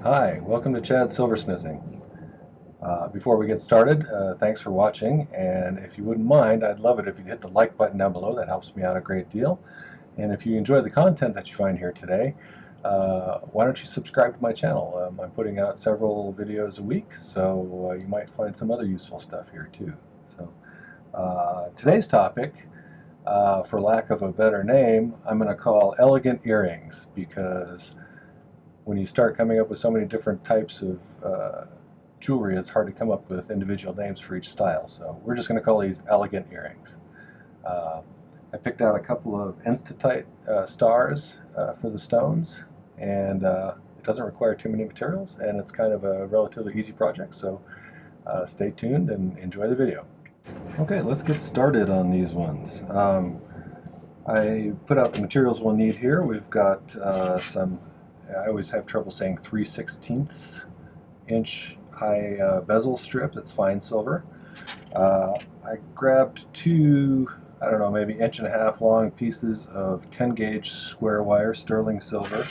Hi, welcome to Chad's Silversmithing. Before we get started, thanks for watching, and if you wouldn't mind, I'd love it if you'd hit the like button down below. That helps me out a great deal. And if you enjoy the content that you find here today, why don't you subscribe to my channel? I'm putting out several videos a week, so you might find some other useful stuff here too. So today's topic, for lack of a better name, I'm going to call elegant earrings, because when you start coming up with so many different types of jewelry, it's hard to come up with individual names for each style. So we're just going to call these elegant earrings. I picked out a couple of Enstatite stars for the stones, and it doesn't require too many materials, and it's kind of a relatively easy project, so stay tuned and enjoy the video. Okay, let's get started on these ones. I put out the materials we'll need here. We've got I always have trouble saying 3/16 inch high bezel strip that's fine silver. I grabbed two, I don't know, maybe 1.5 inch long pieces of 10 gauge square wire sterling silver,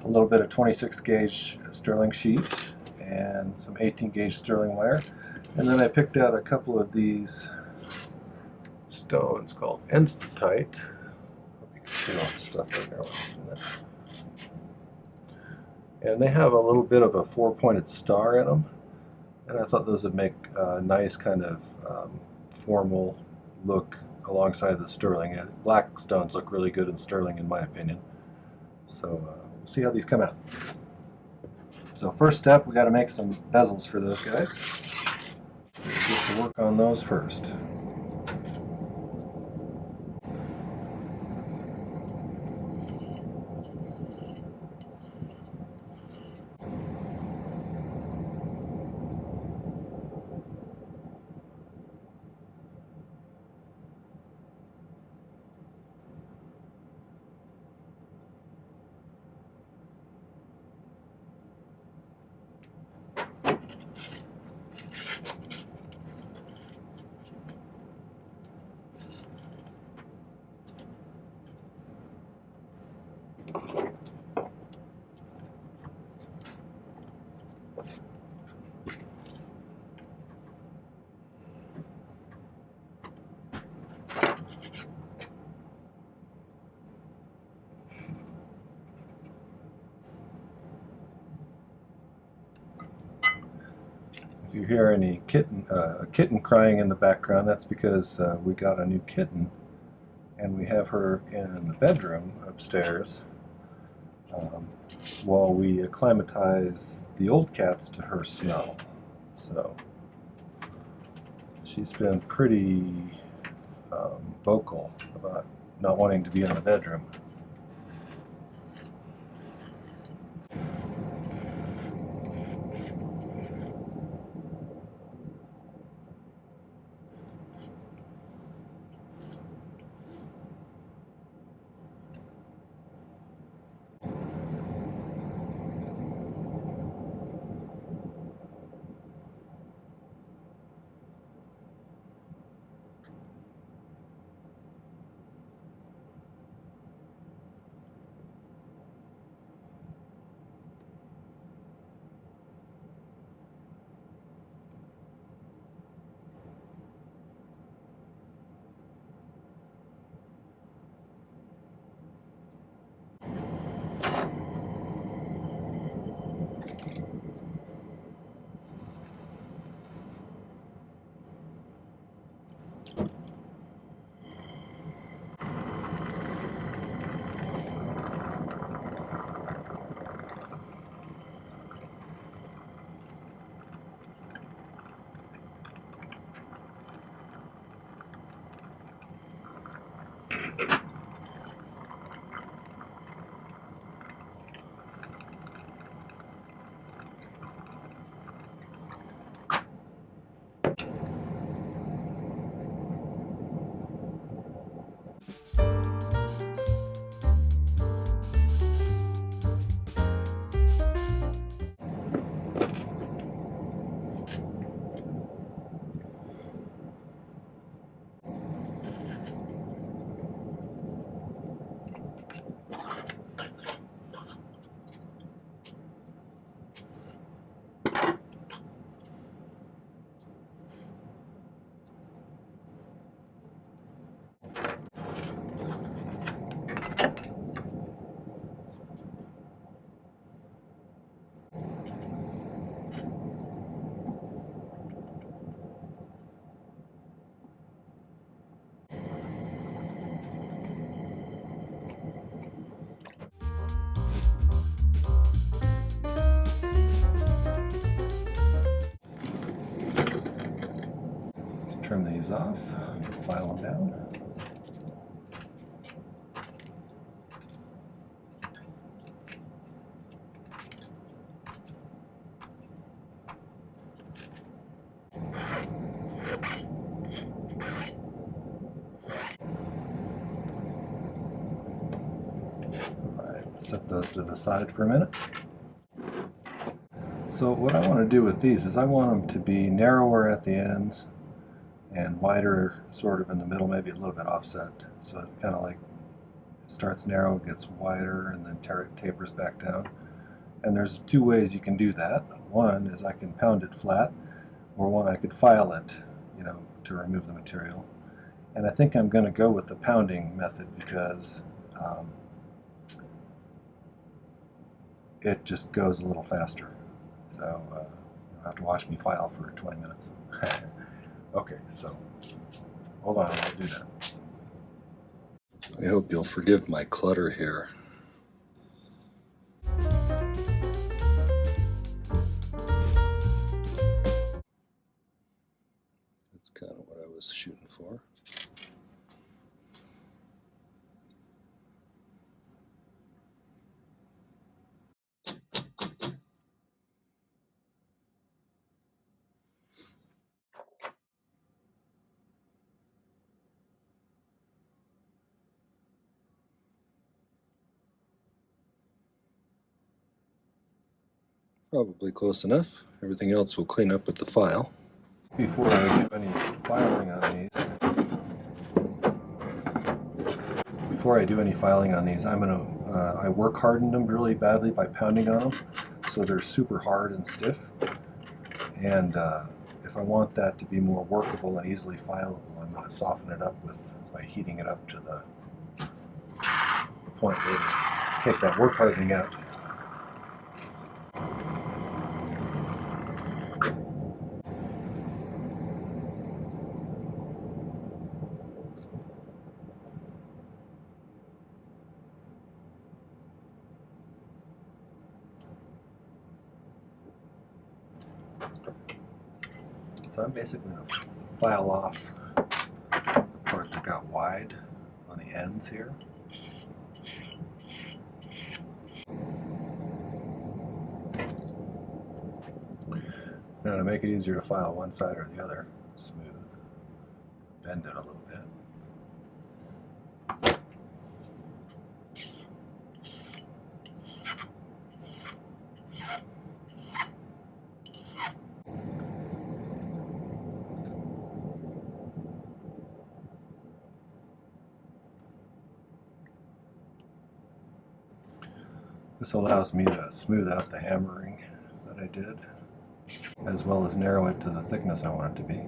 a little bit of 26 gauge sterling sheet, and some 18 gauge sterling wire. And then I picked out a couple of these stones called Enstatite. Hope you can see all the stuff right there. And they have a little bit of a 4-pointed star in them, and I thought those would make a nice kind of formal look alongside the sterling. Black stones look really good in sterling, in my opinion. So we'll see how these come out. So first step, we got to make some bezels for those guys. So we'll get to work on those first. If you hear any kitten crying in the background, that's because we got a new kitten, and we have her in the bedroom upstairs while we acclimatize the old cats to her smell. So she's been pretty vocal about not wanting to be in the bedroom. these off, file them down. Set those to the side for a minute. So what I want to do with these is I want them to be narrower at the ends and wider sort of in the middle, maybe a little bit offset. So it kind of like starts narrow, gets wider, and then tapers back down. And there's two ways you can do that. One is I can pound it flat, or one I could file it, to remove the material. And I think I'm going to go with the pounding method because it just goes a little faster. So you'll have to watch me file for 20 minutes. Okay, so hold on, I'll do that. I hope you'll forgive my clutter here. That's kind of what I was shooting for. Probably close enough. Everything else will clean up with the file. Before I do any filing on these, I work hardened them really badly by pounding on them, so they're super hard and stiff. And if I want that to be more workable and easily fileable, I'm going to soften it up by heating it up to the point where I take that work hardening out. So I'm basically going to file off the part that got wide on the ends here. Now to make it easier to file one side or the other, smooth, bend it a little bit. This allows me to smooth out the hammering that I did, as well as narrow it to the thickness I want it to be.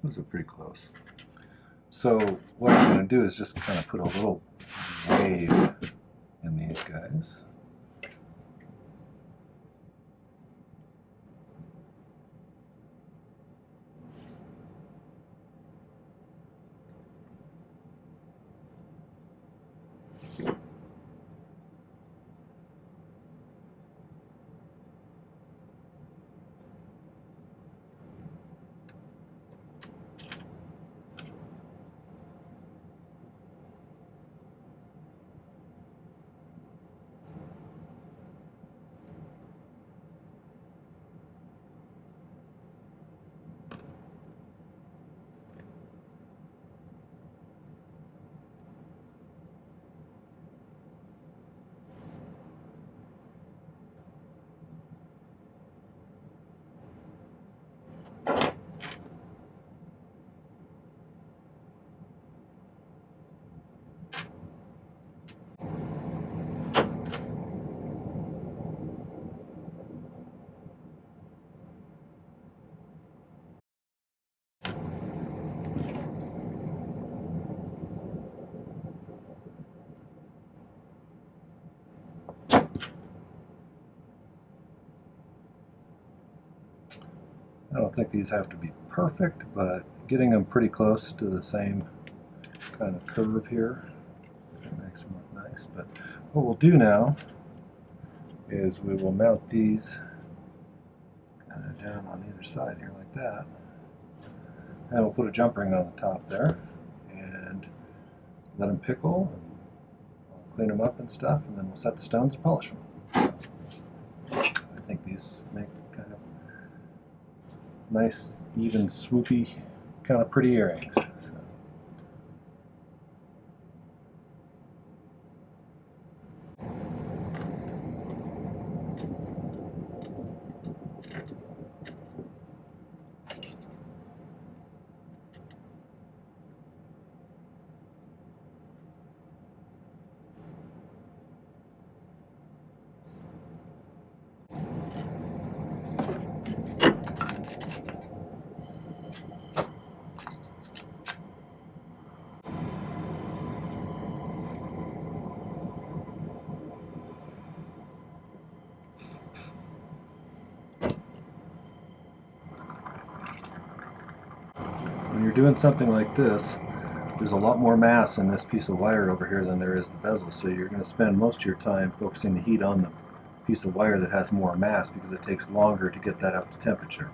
Those are pretty close. So what I'm going to do is just kind of put a little wave in these guys. I don't think these have to be perfect, but getting them pretty close to the same kind of curve here, it makes them look nice. But what we'll do now is we will mount these kind of down on either side here like that. And we'll put a jump ring on the top there and let them pickle. We'll clean them up and stuff, and then we'll set the stones and polish them. I think these make kind of nice, even, swoopy, kind of pretty earrings. So. When you're doing something like this, there's a lot more mass in this piece of wire over here than there is the bezel, so you're going to spend most of your time focusing the heat on the piece of wire that has more mass because it takes longer to get that up to temperature.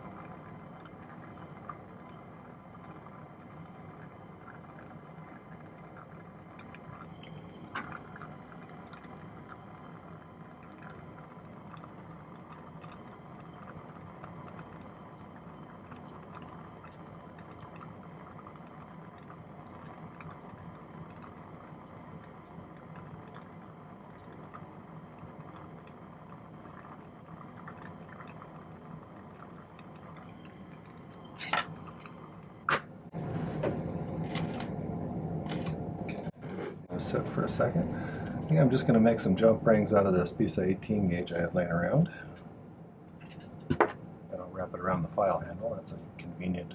Set for a second. I think I'm just going to make some jump rings out of this piece of 18 gauge I have laying around. And I'll wrap it around the file handle. That's a convenient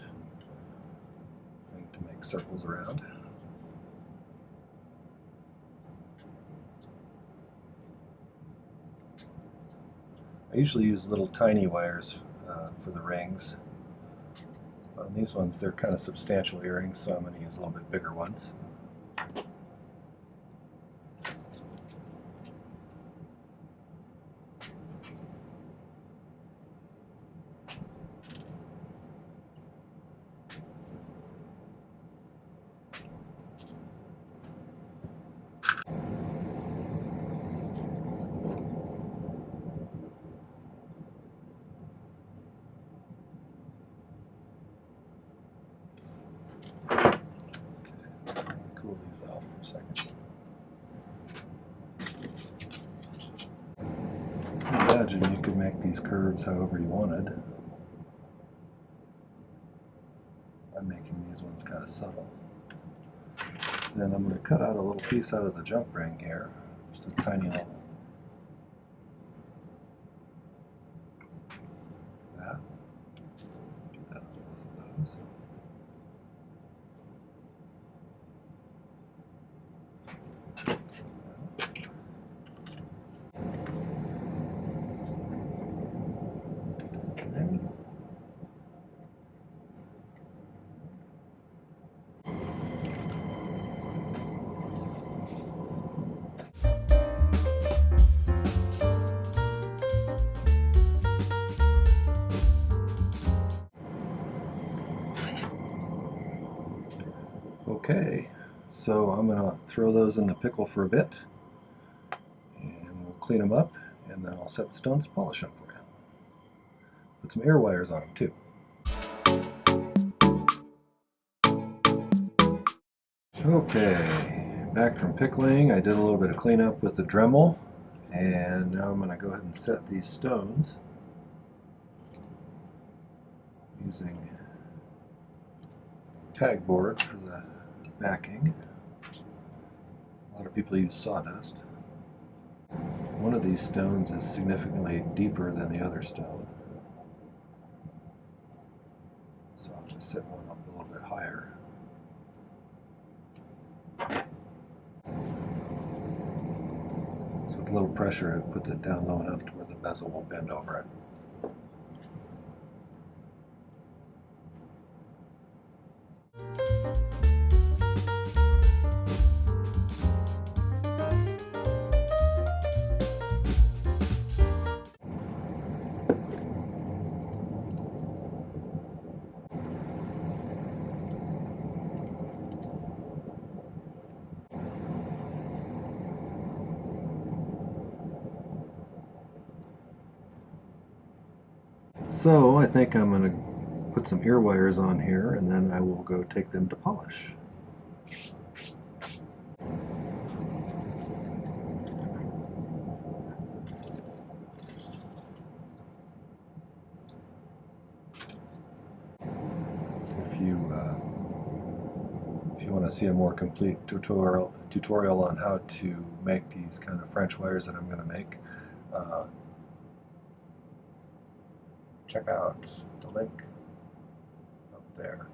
thing to make circles around. I usually use little tiny wires for the rings. On these ones, they're kind of substantial earrings, so I'm going to use a little bit bigger ones. Cool these off for a second. Imagine you could make these curves however you wanted. I'm making these ones kind of subtle. Then I'm going to cut out a little piece out of the jump ring here, just a tiny little. That. Do that on both of those. Okay, so I'm going to throw those in the pickle for a bit, and we'll clean them up, and then I'll set the stones and polish them for you. Put some ear wires on them too. Okay, back from pickling. I did a little bit of cleanup with the Dremel, and now I'm going to go ahead and set these stones using tag board for the backing. A lot of people use sawdust. One of these stones is significantly deeper than the other stone, so I'll have to set one up a little bit higher. So with a little pressure it puts it down low enough to where the bezel will bend over it. So I think I'm going to put some ear wires on here, and then I will go take them to polish. If you want to see a more complete tutorial on how to make these kind of French wires that I'm going to make, check out the link up there.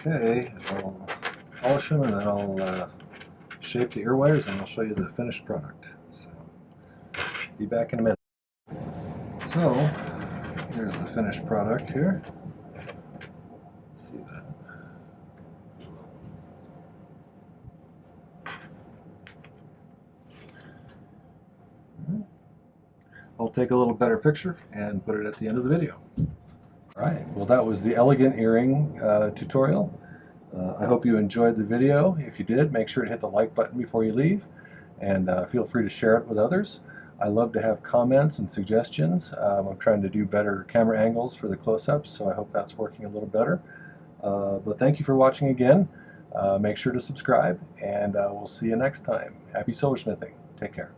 Okay, I'll polish them and then I'll shape the ear wires and I'll show you the finished product. So, be back in a minute. So, here's the finished product here. Let's see that. I'll take a little better picture and put it at the end of the video. Alright, well that was the elegant earring tutorial. I hope you enjoyed the video. If you did, make sure to hit the like button before you leave, and feel free to share it with others. I love to have comments and suggestions. I'm trying to do better camera angles for the close-ups, so I hope that's working a little better. But thank you for watching again. Make sure to subscribe, and we'll see you next time. Happy silversmithing. Take care.